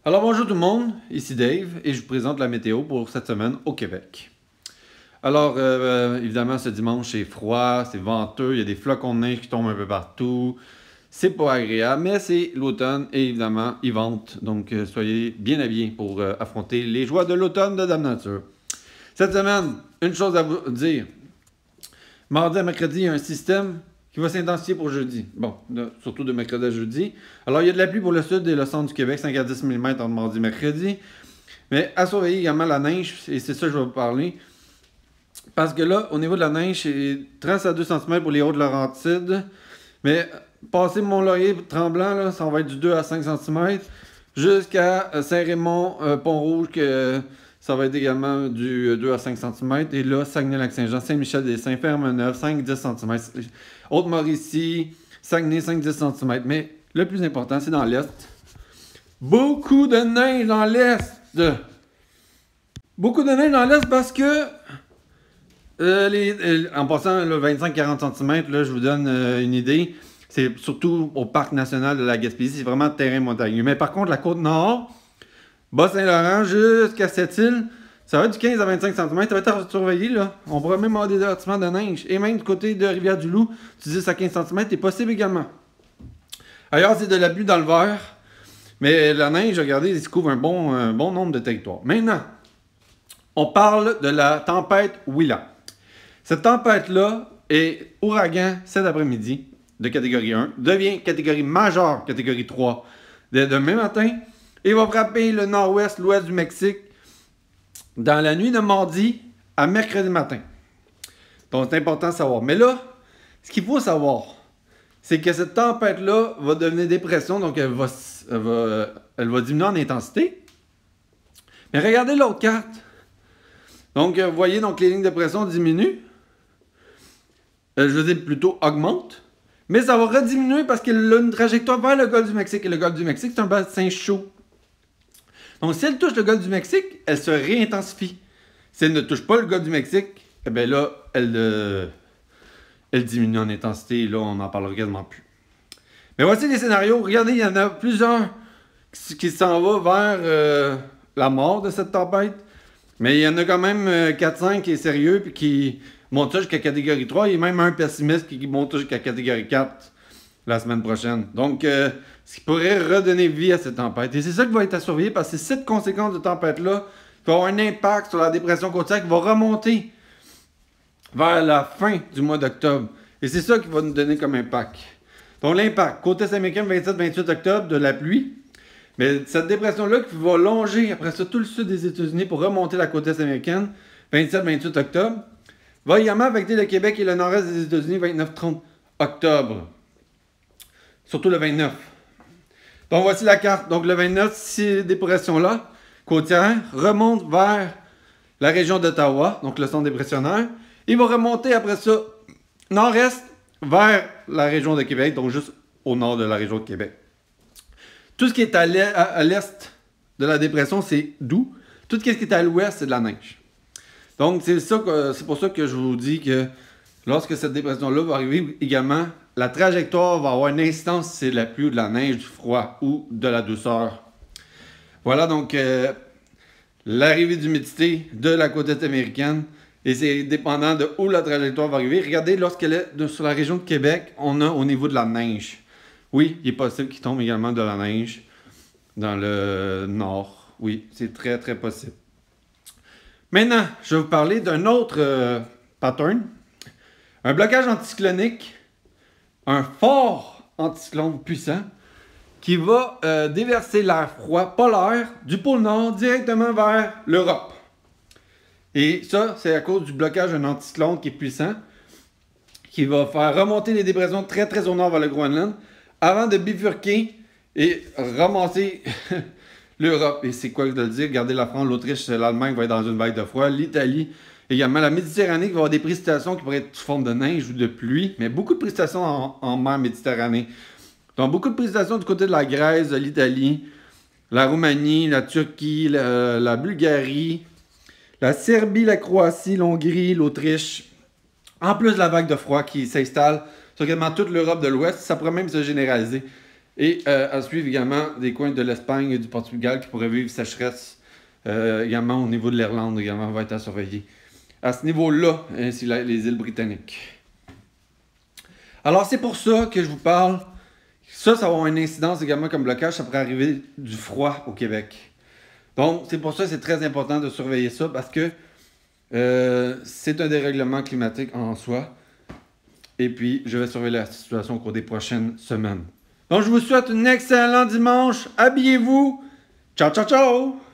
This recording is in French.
Alors bonjour tout le monde, ici Dave et je vous présente la météo pour cette semaine au Québec. Alors évidemment ce dimanche c'est froid, c'est venteux, il y a des flocons de neige qui tombent un peu partout. C'est pas agréable, mais c'est l'automne et évidemment il vente. Donc soyez bien habillés pour affronter les joies de l'automne de Dame Nature. Cette semaine, une chose à vous dire. Mardi à mercredi, il y a un système qui va s'intensifier pour jeudi. Bon, surtout de mercredi à jeudi. Alors, il y a de la pluie pour le sud et le centre du Québec, 5 à 10 mm entre mardi et mercredi. Mais à surveiller également la neige, et c'est ça que je vais vous parler. Parce que là, au niveau de la neige, c'est 30 à 2 cm pour les Hautes-Laurentides. Mais passer Mont-Laurier, Tremblant, là, ça va être du 2 à 5 cm. Jusqu'à Saint-Raymond, Pont-Rouge, que ça va être également du 2 à 5 cm. Et là, Saguenay-Lac-Saint-Jean, Saint-Michel-des-Saints, Ferme-Neuve, 5-10 cm. Haute-Mauricie, Saguenay, 5-10 cm. Mais le plus important, c'est dans l'Est. Beaucoup de neige dans l'Est. Beaucoup de neige dans l'Est parce que, en passant 25-40 cm, là, je vous donne une idée. C'est surtout au Parc national de la Gaspésie. C'est vraiment terrain montagneux. Mais par contre, la Côte-Nord, Bas-Saint-Laurent jusqu'à Sept-Îles, ça va être du 15 à 25 cm. Ça va être surveillé, là. On pourrait même avoir des avertissements de neige. Et même du côté de Rivière-du-Loup, du 10 à 15 cm est possible également. Ailleurs, c'est de la pluie dans le vert. Mais la neige, regardez, il se couvre un bon nombre de territoires. Maintenant, on parle de la tempête Willa. Cette tempête-là est ouragan cet après-midi de catégorie 1, devient catégorie majeure, catégorie 3 dès demain matin, et va frapper le nord-ouest, l'ouest du Mexique dans la nuit de mardi à mercredi matin. Donc c'est important de savoir. Mais là, ce qu'il faut savoir, c'est que cette tempête-là va devenir dépression, donc elle va diminuer en intensité. Mais regardez l'autre carte. Donc vous voyez, donc les lignes de pression diminuent. Je veux dire plutôt augmentent. Mais ça va rediminuer parce qu'elle a une trajectoire vers le golfe du Mexique. Et le golfe du Mexique, c'est un bassin chaud. Donc, si elle touche le golfe du Mexique, elle se réintensifie. Si elle ne touche pas le golfe du Mexique, eh bien là, elle diminue en intensité. Et là, on n'en parlera quasiment plus. Mais voici les scénarios. Regardez, il y en a plusieurs qui s'en vont vers la mort de cette tempête. Mais il y en a quand même 4-5 qui est sérieux et qui monte ça jusqu'à catégorie 3. Il y a même un pessimiste qui monte jusqu'à catégorie 4 la semaine prochaine. Donc, ce qui pourrait redonner vie à cette tempête. Et c'est ça qui va être à surveiller parce que c'est cette conséquence de tempête-là qui va avoir un impact sur la dépression côtière qui va remonter vers la fin du mois d'octobre. Et c'est ça qui va nous donner comme impact. Donc, l'impact, côte est américaine, 27-28 octobre, de la pluie. Mais cette dépression-là qui va longer après ça tout le sud des États-Unis pour remonter la côte est américaine, 27-28 octobre, va également affecter le Québec et le nord-est des États-Unis, 29-30 octobre. Surtout le 29. Donc voici la carte. Donc le 29, ces dépressions-là, côtières, remontent vers la région d'Ottawa, donc le centre dépressionnaire. Il va remonter après ça, nord-est, vers la région de Québec, donc juste au nord de la région de Québec. Tout ce qui est à l'est de la dépression, c'est doux. Tout ce qui est à l'ouest, c'est de la neige. Donc, c'est pour ça que je vous dis que lorsque cette dépression-là va arriver également, la trajectoire va avoir une instance si c'est de la pluie ou de la neige, du froid ou de la douceur. Voilà donc l'arrivée d'humidité de la côte est américaine. Et c'est dépendant de où la trajectoire va arriver. Regardez, lorsqu'elle est sur la région de Québec, on a au niveau de la neige. Oui, il est possible qu'il tombe également de la neige dans le nord. Oui, c'est très, très possible. Maintenant, je vais vous parler d'un autre pattern. Un blocage anticyclonique, un fort anticyclone puissant qui va déverser l'air froid polaire du pôle Nord directement vers l'Europe. Et ça, c'est à cause du blocage d'un anticyclone qui est puissant, qui va faire remonter les dépressions très, très au nord vers le Groenland, avant de bifurquer et ramasser l'Europe. Et c'est quoi de le dire? Regardez la France, l'Autriche, l'Allemagne va être dans une vague de froid, l'Italie, également la Méditerranée qui va avoir des précipitations qui pourraient être sous forme de neige ou de pluie, mais beaucoup de précipitations en mer Méditerranée. Donc beaucoup de précipitations du côté de la Grèce, de l'Italie, la Roumanie, la Turquie, la Bulgarie, la Serbie, la Croatie, l'Hongrie, l'Autriche. En plus de la vague de froid qui s'installe sur quasiment toute l'Europe de l'Ouest, ça pourrait même se généraliser. Et à suivre également des coins de l'Espagne et du Portugal qui pourraient vivre sécheresse également au niveau de l'Irlande, également va être à surveiller. À ce niveau-là, ainsi les îles britanniques. Alors c'est pour ça que je vous parle. Ça va avoir une incidence également comme blocage, ça pourrait arriver du froid au Québec. Donc c'est pour ça que c'est très important de surveiller ça parce que c'est un dérèglement climatique en soi. Et puis je vais surveiller la situation au cours des prochaines semaines. Donc je vous souhaite un excellent dimanche. Habillez-vous. Ciao, ciao, ciao!